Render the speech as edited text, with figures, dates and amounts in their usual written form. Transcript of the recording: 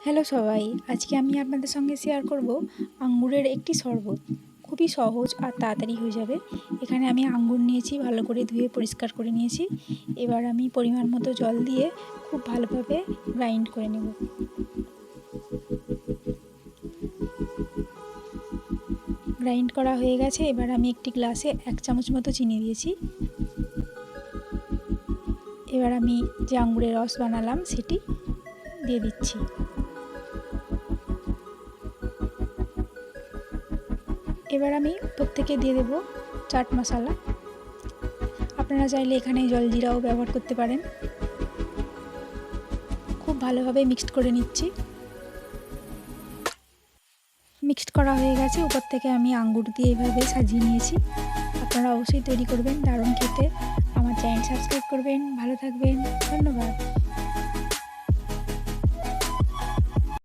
Hello সবাই, আজকে আমি আপনাদের সঙ্গে শেয়ার করব আঙ্গুরের একটি শরবত। খুবই সহজ আর তাড়াতাড়ি হয়ে যাবে। এখানে আমি আঙ্গুর নিয়েছি, ভালো করে ধুয়ে পরিষ্কার করে নিয়েছি। এবার আমি পরিমাণ মতো জল দিয়ে খুব ভালোভাবে গ্রাইন্ড করে নেব। গ্রাইন্ড করা হয়ে গেছে। এবার আমি একটি গ্লাসে 1 চামচ মতো চিনি দিয়েছি। এবার আমি যে আঙ্গুরের রস বানালাম সেটি দিয়ে দিচ্ছি। এবার আমি প্রত্যেকে দিয়ে দেব চাট মশলা। আপনারা চাইলে এখানে জলজিরাও ব্যবহার করতে পারেন। খুব ভালোভাবে মিক্সড করে নিচ্ছি। মিক্সড করা হয়ে গেছে। উপর থেকে আমি আঙ্গুর দিয়ে এভাবে সাজিয়ে নিয়েছি। আপনারা অবশ্যই তৈরি করবেন, দারুণ খেতে। আমার চ্যানেল সাবস্ক্রাইব করবেন। ভালো থাকবেন, ধন্যবাদ।